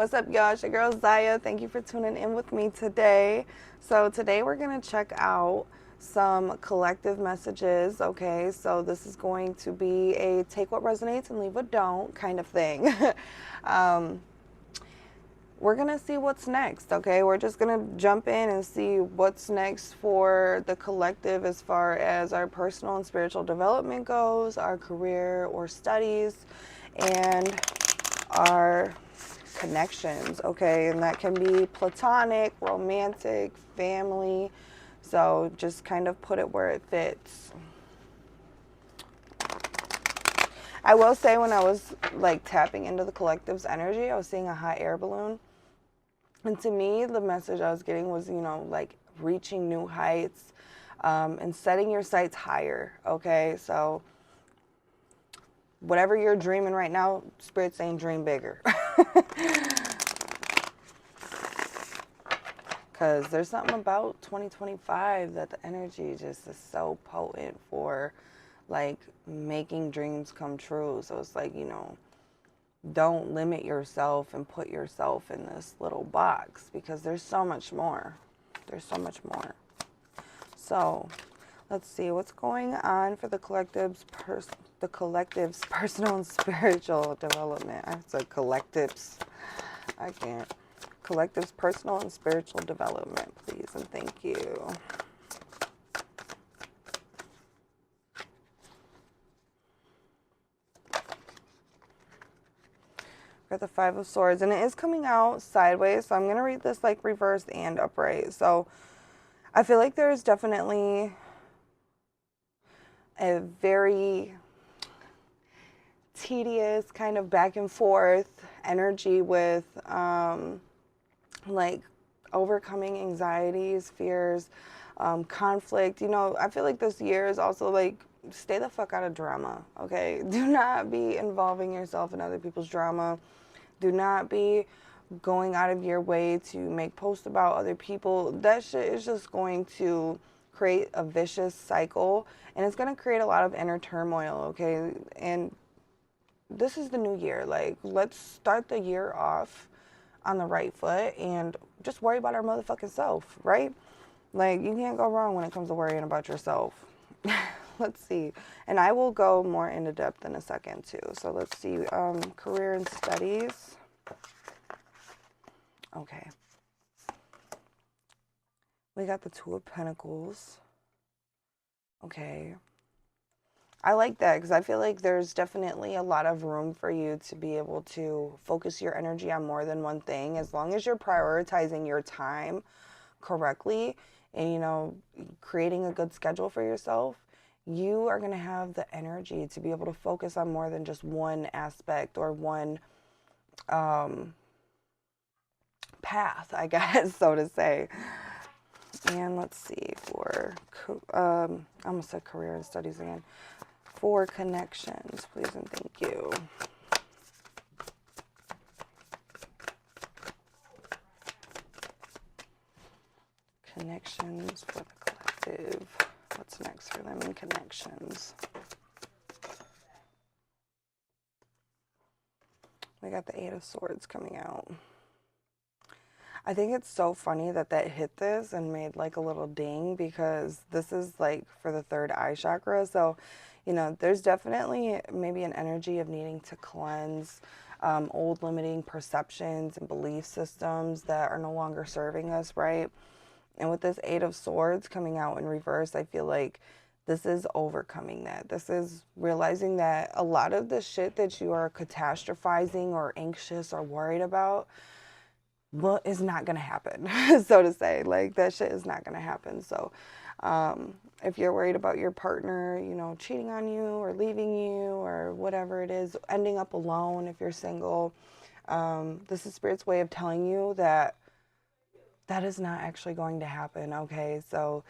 What's up, y'all? It's your girl Ziya. Thank you for tuning in with me today. So today we're going to check out some collective messages, okay? So this is going to be a take what resonates and leave what don't kind of thing. um, we're going to see what's next, okay? We're just going to jump in and see what's next for the collective as far as our personal and spiritual development goes, our career or studies, and our connections, okay? And that can be platonic, romantic, family. So just kind of put it where it fits. I will say when I was like tapping into the collective's energy, I was seeing a hot air balloon. And to me, the message I was getting was, you know, like reaching new heights and setting your sights higher, okay? So whatever you're dreaming right now, Spirit's saying dream bigger. Because there's something about 2025 that the energy just is so potent for, like, making dreams come true. So it's like, you know, don't limit yourself and put yourself in this little box because there's so much more. There's so much more. So let's see what's going on for the collective's personal and spiritual development. I said collectives. I can't. Collective's personal and spiritual development, please, and thank you. Got the Five of Swords, and it is coming out sideways, so I'm going to read this like reversed and upright. So I feel like there's definitely a very tedious kind of back and forth energy with like overcoming anxieties, fears, conflict. You know, I feel like this year is also like, stay the fuck out of drama, okay? Do not be involving yourself in other people's drama. Do not be going out of your way to make posts about other people. That shit is just going to create a vicious cycle, and it's going to create a lot of inner turmoil, okay? And this is the new year. Like, let's start the year off on the right foot and just worry about our motherfucking self, right? Like, you can't go wrong when it comes to worrying about yourself. Let's see. And I will go more into depth in a second too. So let's see. Career and studies. Okay. We got the Two of Pentacles. Okay. I like that because I feel like there's definitely a lot of room for you to be able to focus your energy on more than one thing as long as you're prioritizing your time correctly and, you know, creating a good schedule for yourself. You are going to have the energy to be able to focus on more than just one aspect or one path, I guess, so to say. And let's see, for, I almost said career and studies again. For connections, please and thank you. Connections for the collective. What's next for them in connections? We got the Eight of Swords coming out. I think it's so funny that hit this and made like a little ding because this is like for the third eye chakra. So, you know, there's definitely maybe an energy of needing to cleanse old limiting perceptions and belief systems that are no longer serving us, right? And with this Eight of Swords coming out in reverse, I feel like this is overcoming that. This is realizing that a lot of the shit that you are catastrophizing or anxious or worried about, well, is not going to happen, so to say. Like, that shit is not going to happen. So if you're worried about your partner, you know, cheating on you or leaving you or whatever it is, ending up alone if you're single, this is Spirit's way of telling you that that is not actually going to happen, okay? So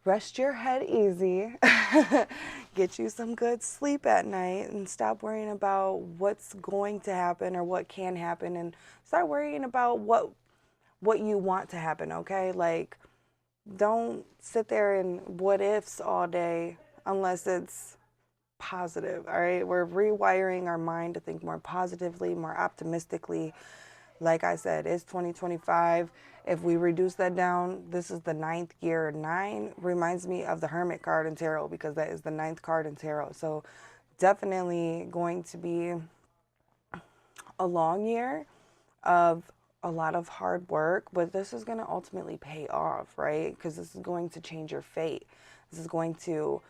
rest your head easy, get you some good sleep at night, and stop worrying about what's going to happen or what can happen, and start worrying about what you want to happen, okay? Like, don't sit there and what ifs all day unless it's positive, all right? We're rewiring our mind to think more positively, more optimistically, Like I said, it's 2025. If we reduce that down, this is the ninth year. 9 reminds me of the Hermit card in tarot, because that is the ninth card in tarot. So definitely going to be a long year of a lot of hard work, but this is going to ultimately pay off, right? Because this is going to change your fate. This is going to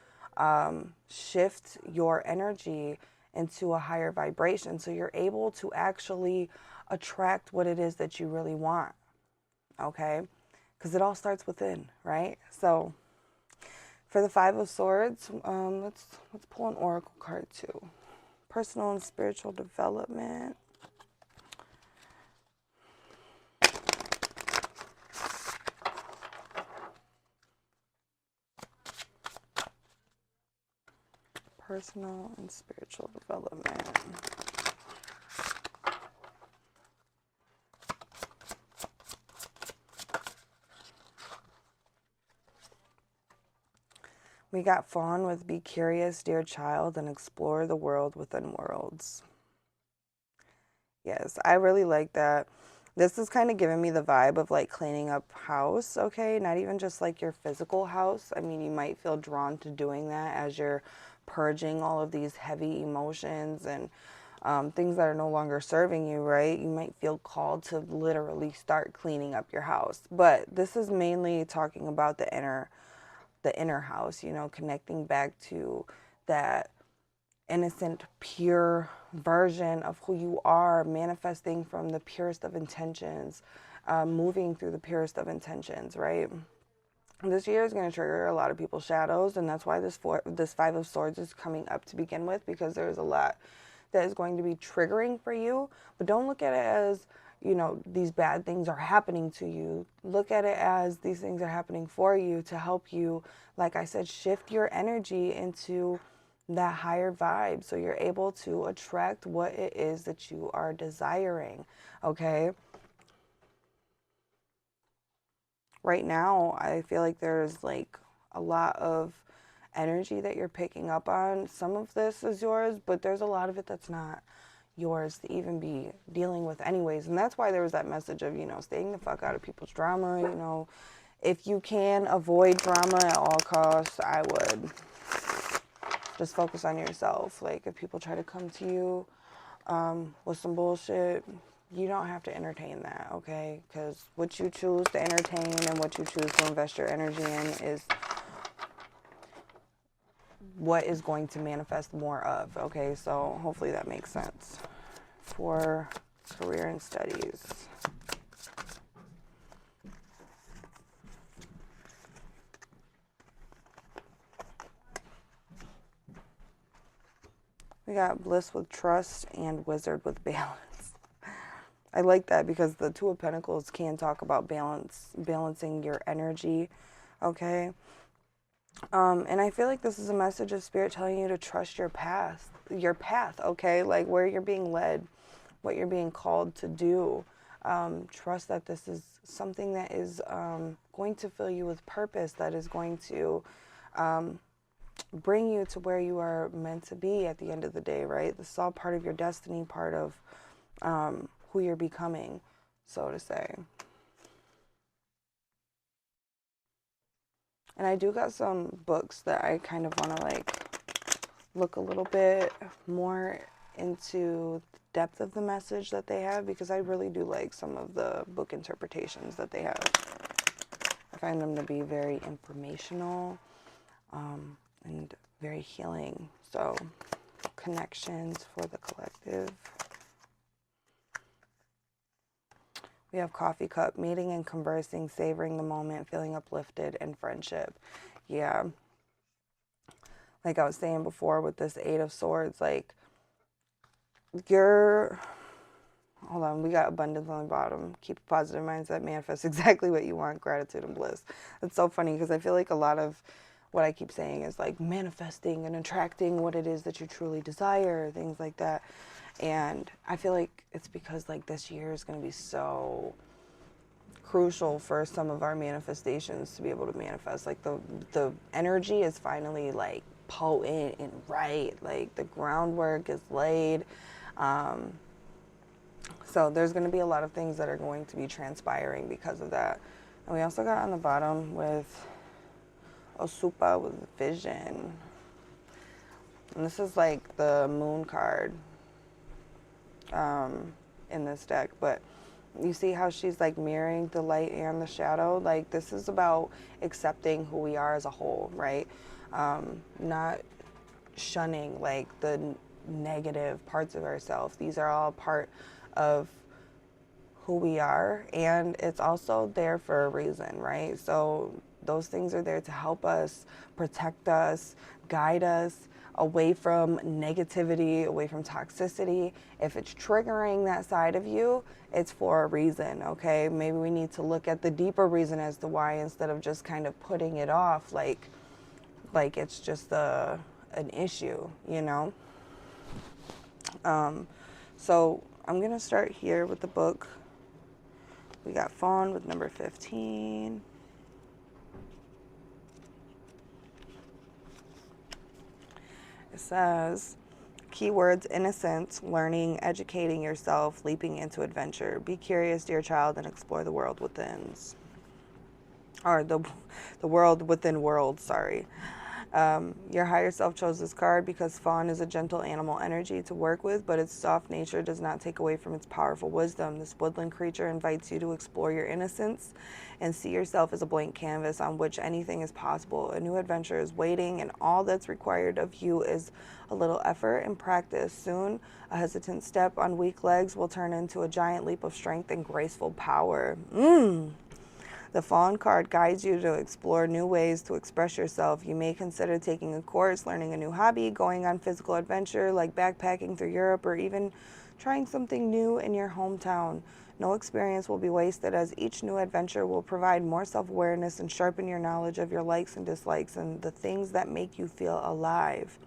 shift your energy into a higher vibration, so you're able to actually attract what it is that you really want, okay? Because it all starts within, right? So for the Five of Swords, let's pull an oracle card too. Personal and spiritual development. Personal and spiritual development. We got Fawn with Be Curious, Dear Child, and Explore the World Within Worlds. Yes, I really like that. This is kind of giving me the vibe of like cleaning up house, okay? Not even just like your physical house. I mean, you might feel drawn to doing that as you're purging all of these heavy emotions and things that are no longer serving you, right? You might feel called to literally start cleaning up your house. But this is mainly talking about the inner house, you know, connecting back to that innocent, pure version of who you are, manifesting from the purest of intentions, moving through the purest of intentions, right? This year is going to trigger a lot of people's shadows, and that's why this Five of Swords is coming up to begin with, because there's a lot that is going to be triggering for you. But don't look at it as, you know, these bad things are happening to you. Look at it as these things are happening for you to help you, like I said, shift your energy into that higher vibe, so you're able to attract what it is that you are desiring, okay? Right now, I feel like there's like a lot of energy that you're picking up on. Some of this is yours, but there's a lot of it that's not yours to even be dealing with anyways. And that's why there was that message of, you know, staying the fuck out of people's drama. You know, if you can avoid drama at all costs, I would just focus on yourself. Like, if people try to come to you with some bullshit, you don't have to entertain that, okay? Because what you choose to entertain and what you choose to invest your energy in is what is going to manifest more of, okay? So hopefully that makes sense. For career and studies. We got Bliss with Trust and Wizard with Balance. I like that because the Two of Pentacles can talk about balancing your energy, okay? And I feel like this is a message of Spirit telling you to trust your path, okay? Like where you're being led, what you're being called to do. Trust that this is something that is going to fill you with purpose, that is going to bring you to where you are meant to be at the end of the day, right? This is all part of your destiny, part of who you're becoming, so to say. And I do got some books that I kind of want to like look a little bit more into the depth of the message that they have, because I really do like some of the book interpretations that they have. I find them to be very informational and very healing. So, connections for the collective. We have Coffee Cup, meeting and conversing, savoring the moment, feeling uplifted, and friendship. Yeah. Like I was saying before with this Eight of Swords, like hold on, we got abundance on the bottom. Keep a positive mindset, manifest exactly what you want, gratitude and bliss. It's so funny because I feel like a lot of what I keep saying is like manifesting and attracting what it is that you truly desire, things like that. And I feel like it's because like this year is going to be so crucial for some of our manifestations to be able to manifest. Like the energy is finally like potent and right. Like the groundwork is laid. Some So there's going to be a lot of things that are going to be transpiring because of that. And we also got on the bottom with Osupa with vision. And this is like the moon card in this deck. But you see how she's like mirroring the light and the shadow? Like this is about accepting who we are as a whole, right? Not shunning like the negative parts of ourselves. These are all part of who we are, and it's also there for a reason, right? So those things are there to help us, protect us, guide us away from negativity, away from toxicity. If it's triggering that side of you, it's for a reason, okay? Maybe we need to look at the deeper reason as to why, instead of just kind of putting it off like it's just an issue, you know? So I'm gonna start here with the book. We got Fawn with number 15. It says, keywords: innocence, learning, educating yourself, leaping into adventure. Be curious, dear child, and explore the world within. Or the world within worlds, sorry. Your higher self chose this card because Fawn is a gentle animal energy to work with, but its soft nature does not take away from its powerful wisdom. This woodland creature invites you to explore your innocence and see yourself as a blank canvas on which anything is possible. A new adventure is waiting, and all that's required of you is a little effort and practice. Soon, a hesitant step on weak legs will turn into a giant leap of strength and graceful power. The Fawn card guides you to explore new ways to express yourself. You may consider taking a course, learning a new hobby, going on physical adventure like backpacking through Europe, or even trying something new in your hometown. No experience will be wasted, as each new adventure will provide more self-awareness and sharpen your knowledge of your likes and dislikes and the things that make you feel alive.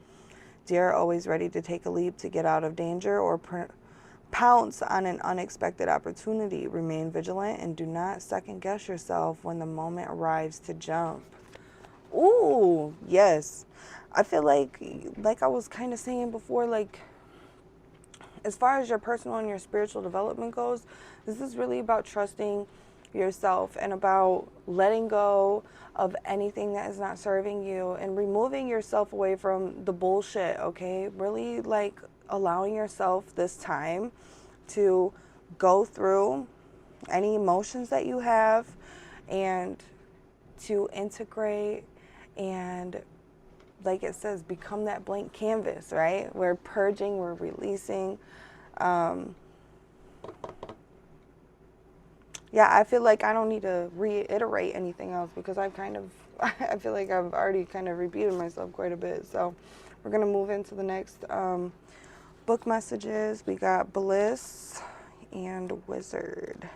Deer, always ready to take a leap to get out of danger or pounce on an unexpected opportunity. Remain vigilant and do not second guess yourself when the moment arrives to jump. Ooh, yes. I feel like I was kind of saying before, like, as far as your personal and your spiritual development goes, this is really about trusting yourself and about letting go of anything that is not serving you and removing yourself away from the bullshit, okay? Really, like, allowing yourself this time to go through any emotions that you have and to integrate and, like it says, become that blank canvas, right? We're purging, we're releasing. Yeah, I feel like I don't need to reiterate anything else because I feel like I've already kind of repeated myself quite a bit. So we're going to move into the next book messages. We got Bliss and Wizard.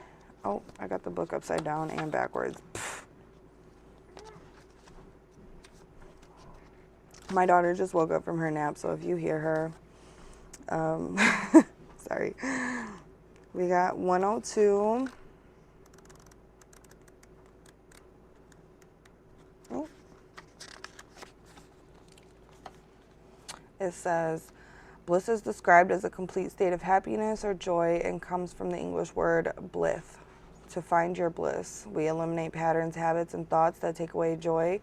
Oh, I got the book upside down and backwards. Pfft. My daughter just woke up from her nap, so if you hear her, sorry. We got 102. Oh. It says, bliss is described as a complete state of happiness or joy and comes from the English word blith, to find your bliss. We eliminate patterns, habits, and thoughts that take away joy,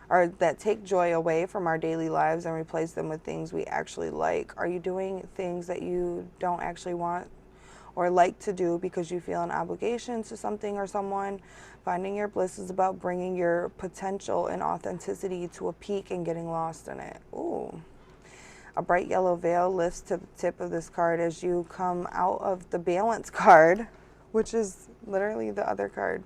or that take joy away from our daily lives, and replace them with things we actually like. Are you doing things that you don't actually want or like to do because you feel an obligation to something or someone? Finding your bliss is about bringing your potential and authenticity to a peak and getting lost in it. Ooh. A bright yellow veil lifts to the tip of this card as you come out of the balance card, which is literally the other card.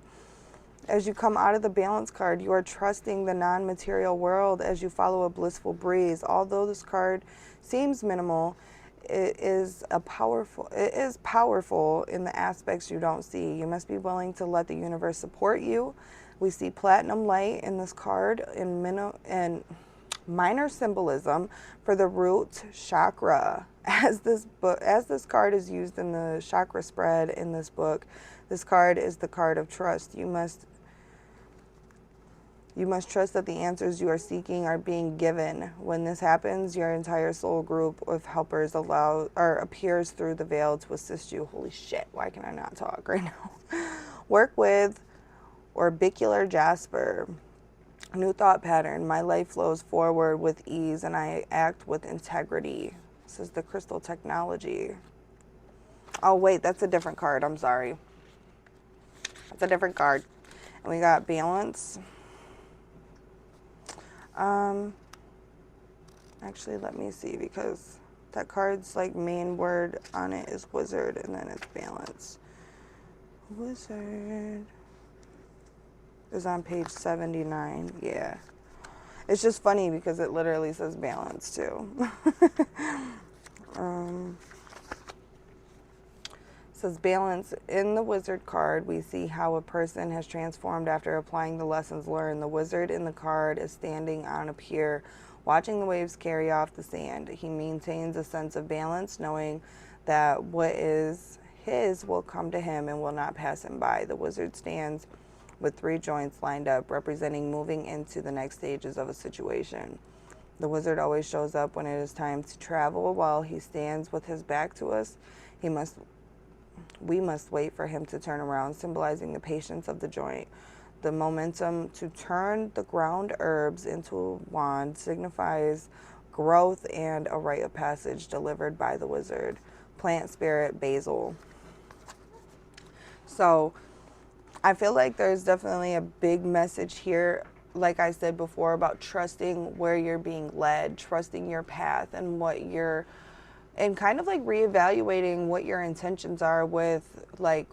As you come out of the balance card, you are trusting the non-material world as you follow a blissful breeze. Although this card seems minimal, it is powerful in the aspects you don't see. You must be willing to let the universe support you. We see platinum light in this card in minor symbolism for the root chakra. As this card is used in the chakra spread in this book, this card is the card of trust. You You must trust that the answers you are seeking are being given. When this happens, your entire soul group of helpers appears through the veil to assist you. Holy shit, why can I not talk right now? Work with orbicular jasper. New thought pattern. My life flows forward with ease and I act with integrity. This is the crystal technology. Oh, wait, that's a different card. I'm sorry. That's a different card. And we got balance. Actually, let me see, because that card's like main word on it is wizard, and then it's balance. Wizard is on page 79. Yeah. It's just funny because it literally says balance too. It says balance. In the wizard card, we see how a person has transformed after applying the lessons learned. The wizard in the card is standing on a pier, watching the waves carry off the sand. He maintains a sense of balance, knowing that what is his will come to him and will not pass him by. The wizard stands with 3 joints lined up, representing moving into the next stages of a situation. The wizard always shows up when it is time to travel. While he stands with his back to us, we must wait for him to turn around, symbolizing the patience of the joint. The momentum to turn the ground herbs into a wand signifies growth and a rite of passage delivered by the wizard. Plant spirit, basil. So I feel like there's definitely a big message here, like I said before, about trusting where you're being led, trusting your path and kind of like reevaluating what your intentions are with like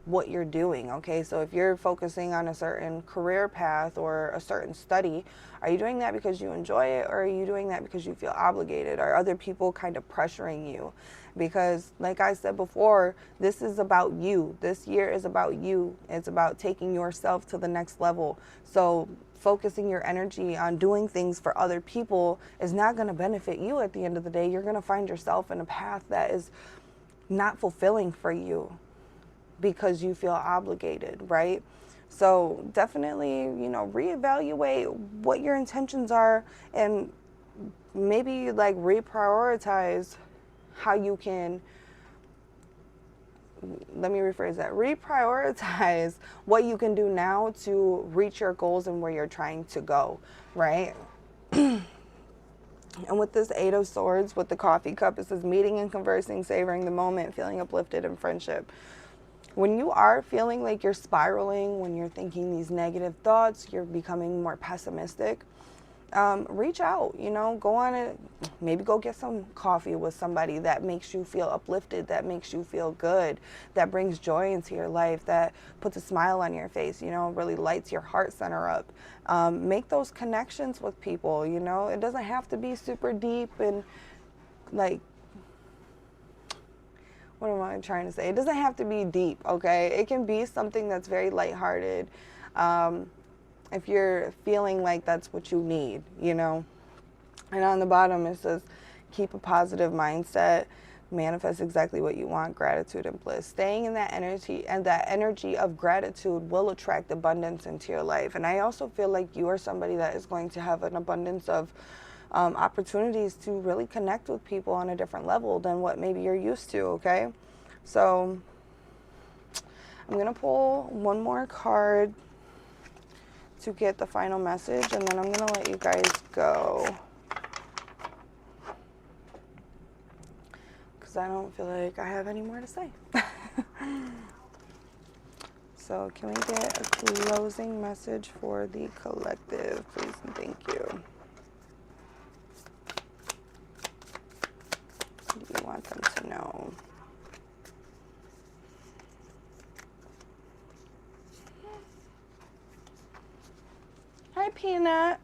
what you're doing. Okay, so if you're focusing on a certain career path or a certain study, are you doing that because you enjoy it, or are you doing that because you feel obligated? Are other people kind of pressuring you? Because like I said before, this is about you. This year is about you. It's about taking yourself to the next level. So focusing your energy on doing things for other people is not going to benefit you at the end of the day. You're going to find yourself in a path that is not fulfilling for you because you feel obligated, right? So definitely, reevaluate what your intentions are, and maybe like reprioritize how you can, let me rephrase that, reprioritize what you can do now to reach your goals and where you're trying to go, right? And with this 8 of Swords, with the coffee cup, it says meeting and conversing, savoring the moment, feeling uplifted in friendship. When you are feeling like you're spiraling, when you're thinking these negative thoughts, you're becoming more pessimistic, reach out, go on it. Maybe go get some coffee with somebody that makes you feel uplifted, that makes you feel good, that brings joy into your life, that puts a smile on your face, really lights your heart center up. Make those connections with people, it doesn't have to be super deep and like, what am I trying to say? It doesn't have to be deep, okay? It can be something that's very lighthearted. If you're feeling like that's what you need, And on the bottom it says, keep a positive mindset, manifest exactly what you want, gratitude and bliss. Staying in that energy, and that energy of gratitude will attract abundance into your life. And I also feel like you are somebody that is going to have an abundance of opportunities to really connect with people on a different level than what maybe you're used to, okay? So I'm going to pull one more card to get the final message, and then I'm going to let you guys go, because I don't feel like I have any more to say. So can we get a closing message for the collective, please and thank you? What do you want them to know? Hi, Peanut.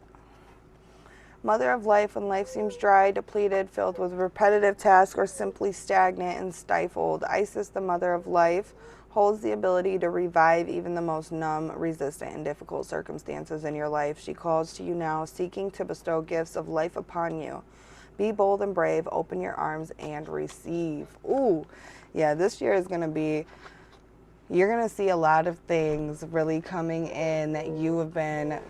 Mother of life, when life seems dry, depleted, filled with repetitive tasks, or simply stagnant and stifled, Isis, the mother of life, holds the ability to revive even the most numb, resistant, and difficult circumstances in your life. She calls to you now, seeking to bestow gifts of life upon you. Be bold and brave, open your arms, and receive. Ooh, yeah, this year is going to be, you're going to see a lot of things really coming in that you have been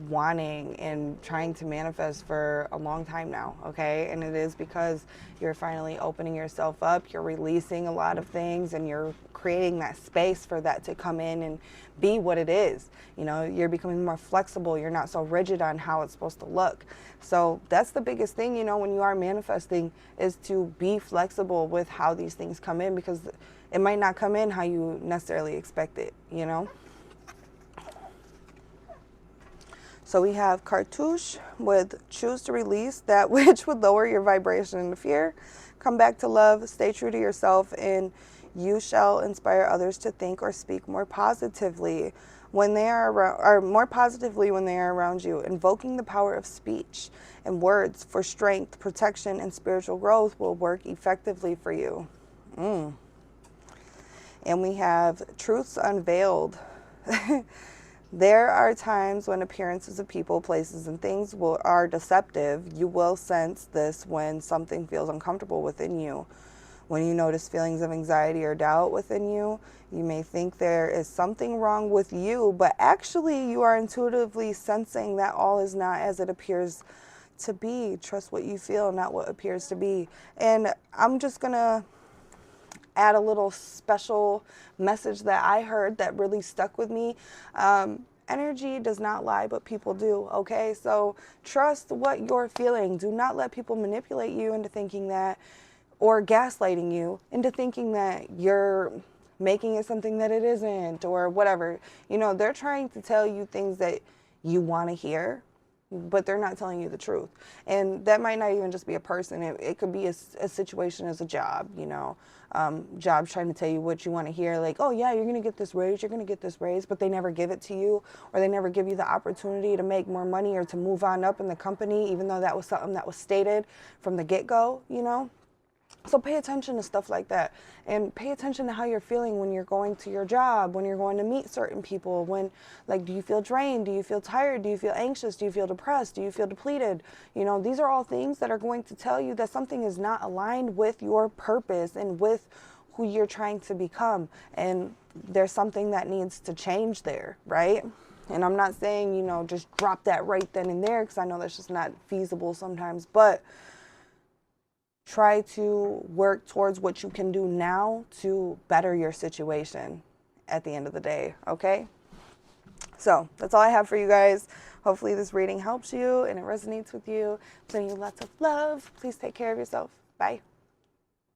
wanting and trying to manifest for a long time now, okay? And it is because you're finally opening yourself up, you're releasing a lot of things, and you're creating that space for that to come in and be what it is. You know, you're becoming more flexible, you're not so rigid on how it's supposed to look. So that's the biggest thing, you know, when you are manifesting, is to be flexible with how these things come in, because it might not come in how you necessarily expect it, you know? So we have Cartouche with choose to release that which would lower your vibration into fear. Come back to love, stay true to yourself, and you shall inspire others to think or speak more positively when they are around, or more positively when they are around you. Invoking the power of speech and words for strength, protection, and spiritual growth will work effectively for you. And we have truths unveiled. There are times when appearances of people, places, and things are deceptive. You will sense this when something feels uncomfortable within you. When you notice feelings of anxiety or doubt within you, you may think there is something wrong with you, but actually you are intuitively sensing that all is not as it appears to be. Trust what you feel, not what appears to be. And I'm just going to add a little special message that I heard that really stuck with me. Energy does not lie, but people do, okay? So trust what you're feeling. Do not let people manipulate you into thinking that, or gaslighting you into thinking that you're making it something that it isn't, or whatever. You know, they're trying to tell you things that you want to hear, but they're not telling you the truth. And that might not even just be a person. It could be a situation as a job, you know. Jobs trying to tell you what you want to hear, like, oh yeah, you're going to get this raise, you're going to get this raise, but they never give it to you, or they never give you the opportunity to make more money or to move on up in the company, even though that was something that was stated from the get-go, you know. So pay attention to stuff like that, and pay attention to how you're feeling when you're going to your job, when you're going to meet certain people, when, like, do you feel drained? Do you feel tired? Do you feel anxious? Do you feel depressed? Do you feel depleted? You know, these are all things that are going to tell you that something is not aligned with your purpose and with who you're trying to become. And there's something that needs to change there, right? And I'm not saying, you know, just drop that right then and there, because I know that's just not feasible sometimes, but try to work towards what you can do now to better your situation at the end of the day, okay? So that's all I have for you guys. Hopefully this reading helps you and it resonates with you. Sending you lots of love. Please take care of yourself. Bye.